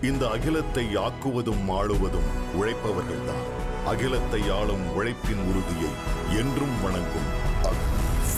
இந்த அகிலத்தை ஆக்குவதும் ஆளுவதும் உழைப்பவர்கள்தான். அகிலத்தை ஆளும் உழைப்பின் உறுதியை என்றும் வணங்கும்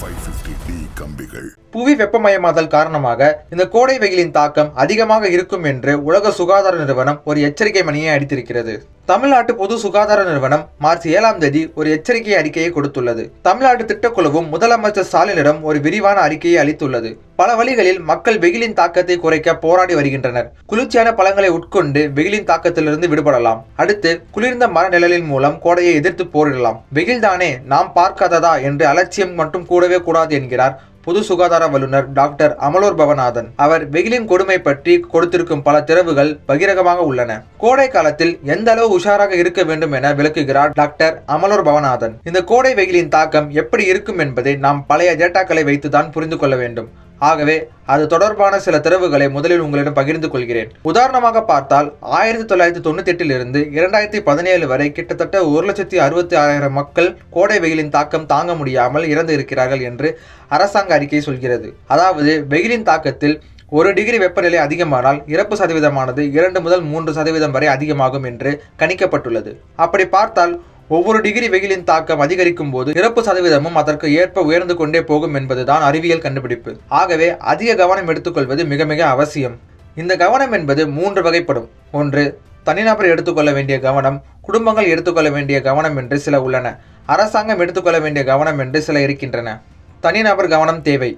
550D கம்பிகள். புவி வெப்பமயமாதல் காரணமாக இந்த கோடை வெயிலின் தாக்கம் அதிகமாக இருக்கும் என்று உலக சுகாதார நிறுவனம் ஒரு எச்சரிக்கை மணியை அடித்திருக்கிறது. தமிழ்நாட்டு பொது சுகாதார நிறுவனம் மார்ச் 7ஆம் தேதி ஒரு எச்சரிக்கை அறிக்கையை கொடுத்துள்ளது. தமிழ்நாடு திட்டக்குழுவும் முதலமைச்சர் ஸ்டாலினிடம் ஒரு விரிவான அறிக்கையை அளித்துள்ளது. பல வழிகளில் மக்கள் வெயிலின் தாக்கத்தை குறைக்க போராடி வருகின்றனர். குளிர்ச்சியான பழங்களை உட்கொண்டு வெயிலின் தாக்கத்திலிருந்து விடுபடலாம். அடுத்து குளிர்ந்த மர நிழலின் மூலம் கோடையை எதிர்த்து போரிடலாம். வெயில் தானே நாம் பார்க்காததா என்று அலட்சியம் மட்டும் கூடவே கூடாது என்கிறார் பொது சுகாதார வல்லுநர் டாக்டர் அமலோர் பவநாதன். அவர் வெயிலின் கொடுமை பற்றி கொடுத்திருக்கும் பல திறவுகள் பகிரங்கமாக உள்ளன. கோடை காலத்தில் எந்த அளவு உஷாராக இருக்க வேண்டும் என விளக்குகிறார் டாக்டர் அமலோர் பவநாதன். இந்த கோடை வெயிலின் தாக்கம் எப்படி இருக்கும் என்பதை நாம் பழைய டேட்டாக்களை வைத்துதான் புரிந்து கொள்ள வேண்டும். ஆகவே அது தொடர்பான சில தரவுகளை முதலில் உங்களிடம் பகிர்ந்து கொள்கிறேன். உதாரணமாக பார்த்தால் 1998 இருந்து 2017 வரை கிட்டத்தட்ட 1,66,000 மக்கள் கோடை வெயிலின் தாக்கம் தாங்க முடியாமல் இறந்து இருக்கிறார்கள் என்று அரசாங்க அறிக்கை சொல்கிறது. அதாவது வெயிலின் தாக்கத்தில் 1 டிகிரி வெப்பநிலை அதிகமானால் இறப்பு சதவீதமானது 2 முதல் 3% வரை அதிகமாகும் என்று கணிக்கப்பட்டுள்ளது. அப்படி பார்த்தால் ஒவ்வொரு டிகிரி வெயிலின் தாக்கம் அதிகரிக்கும் போது இறப்பு சதவீதமும் அதற்கு ஏற்ப உயர்ந்து கொண்டே போகும் என்பதுதான் அறிவியல் கண்டுபிடிப்பு. ஆகவே அதிக கவனம் எடுத்துக்கொள்வது மிக மிக அவசியம். இந்த கவனம் என்பது 3 வகைப்படும். 1. தனிநபர் எடுத்துக்கொள்ள வேண்டிய கவனம், குடும்பங்கள் எடுத்துக்கொள்ள வேண்டிய கவனம் என்று சில உள்ளன. அரசாங்கம் எடுத்துக்கொள்ள வேண்டிய கவனம் என்று சில இருக்கின்றன. தனிநபர் கவனம் தேவை.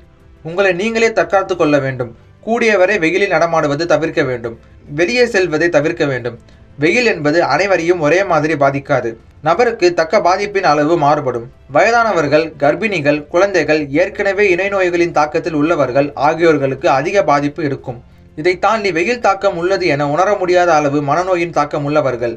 உங்களை நீங்களே தற்காத்து கொள்ள வேண்டும். கூடியவரை வெயிலில் நடமாடுவது தவிர்க்க வேண்டும். வெளியே செல்வதை தவிர்க்க வேண்டும். வெயில் என்பது அனைவரையும் ஒரே மாதிரி பாதிக்காது. நபருக்கு தக்க பாதிப்பின் அளவு மாறுபடும். வயதானவர்கள், கர்ப்பிணிகள், குழந்தைகள், ஏற்கனவே இணை நோய்களின் தாக்கத்தில் உள்ளவர்கள் ஆகியோர்களுக்கு அதிக பாதிப்பு இருக்கும். இதை தாண்டி வெயில் தாக்கம் உள்ளது என உணர முடியாத அளவு மனநோயின் தாக்கம் உள்ளவர்கள்.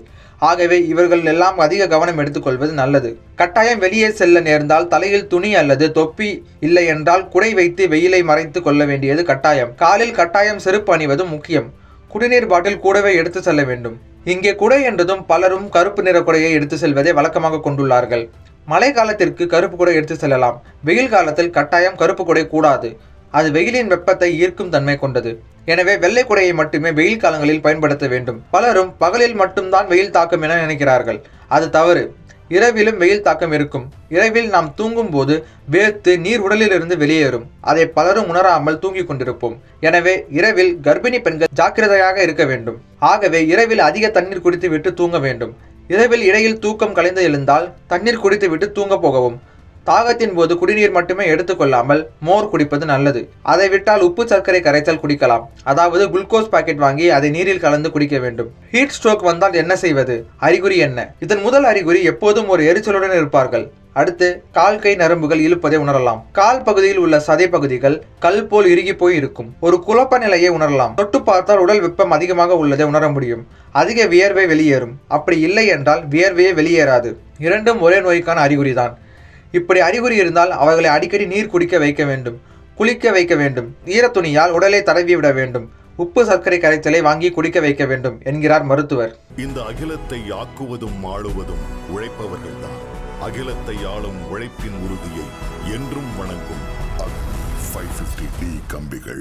ஆகவே இவர்கள் எல்லாம் அதிக கவனம் எடுத்துக்கொள்வது நல்லது. கட்டாயம் வெளியே செல்ல நேர்ந்தால் தலையில் துணி அல்லது தொப்பி இல்லை என்றால் குடை வைத்து வெயிலை மறைத்து கொள்ள வேண்டியது கட்டாயம். காலில் கட்டாயம் செருப்பு அணிவதும் முக்கியம். குடிநீர் பாட்டில் கூடவே எடுத்து செல்ல வேண்டும். இங்கே குடை என்றதும் பலரும் கருப்பு நிற குடையை எடுத்து செல்வதை வழக்கமாக கொண்டுள்ளார்கள். மழை காலத்திற்கு கருப்பு குடை எடுத்து செல்லலாம். வெயில் காலத்தில் கட்டாயம் கருப்பு குடை கூடாது. அது வெயிலின் வெப்பத்தை ஈர்க்கும் தன்மை கொண்டது. எனவே வெள்ளை குடையை மட்டுமே வெயில் காலங்களில் பயன்படுத்த வேண்டும். பலரும் பகலில் மட்டும்தான் வெயில் தாக்கம் என நினைக்கிறார்கள். அது தவறு. இரவிலும் வெயில் தாக்கம் இருக்கும். இரவில் நாம் தூங்கும் போது வேர்த்து நீர் உடலிலிருந்து வெளியேறும். அதை பலரும் உணராமல் தூங்கிக் கொண்டிருப்போம். எனவே இரவில் கர்ப்பிணி பெண்கள் ஜாக்கிரதையாக இருக்க வேண்டும். ஆகவே இரவில் அதிக தண்ணீர் குடித்து விட்டு தூங்க வேண்டும். இரவில் இடையில் தூக்கம் கலைந்து எழுந்தால் தண்ணீர் குடித்து விட்டு தூங்க போகவும். தாகத்தின் போது குடிநீர் மட்டுமே எடுத்துக்கொள்ளாமல் மோர் குடிப்பது நல்லது. அதை விட்டால் உப்பு சர்க்கரை கரைசல் குடிக்கலாம். அதாவது குளுக்கோஸ் பாக்கெட் வாங்கி அதை நீரில் கலந்து குடிக்க வேண்டும். ஹீட் ஸ்ட்ரோக் வந்தால் என்ன செய்வது? அறிகுறி என்ன? இதன் முதல் அறிகுறி எப்போதும் ஒரு எரிச்சலுடன் இருப்பார்கள். அடுத்து கால் கை நரம்புகள் இழுப்பதை உணரலாம். கால் பகுதியில் உள்ள சதை பகுதிகள் கல் போல் இறுகி போய் இருக்கும். ஒரு குழப்ப நிலையை உணரலாம். தொட்டு பார்த்தால் உடல் வெப்பம் அதிகமாக உள்ளதை உணர முடியும். அதிக வியர்வை வெளியேறும். அப்படி இல்லை என்றால் வியர்வையே வெளியேறாது. இரண்டும் ஒரே நோய்க்கான அறிகுறிதான். இப்படி அறிகுறி இருந்தால் அவர்களை அடிக்கடி நீர் குடிக்க வைக்க வேண்டும். குளிக்க வைக்க வேண்டும். ஈரத்துணியால் உடலை தடவி விட வேண்டும். உப்பு சர்க்கரை கரைசலை வாங்கி குடிக்க வைக்க வேண்டும் என்கிறார் மருத்துவர். இந்த அகிலத்தை ஆக்குவதும் ஆளுவதும் உழைப்பவர்கள்தான். அகிலத்தை ஆளும் உழைப்பின் உறுதியை என்றும் வணங்கும் 550D கம்பிகள்.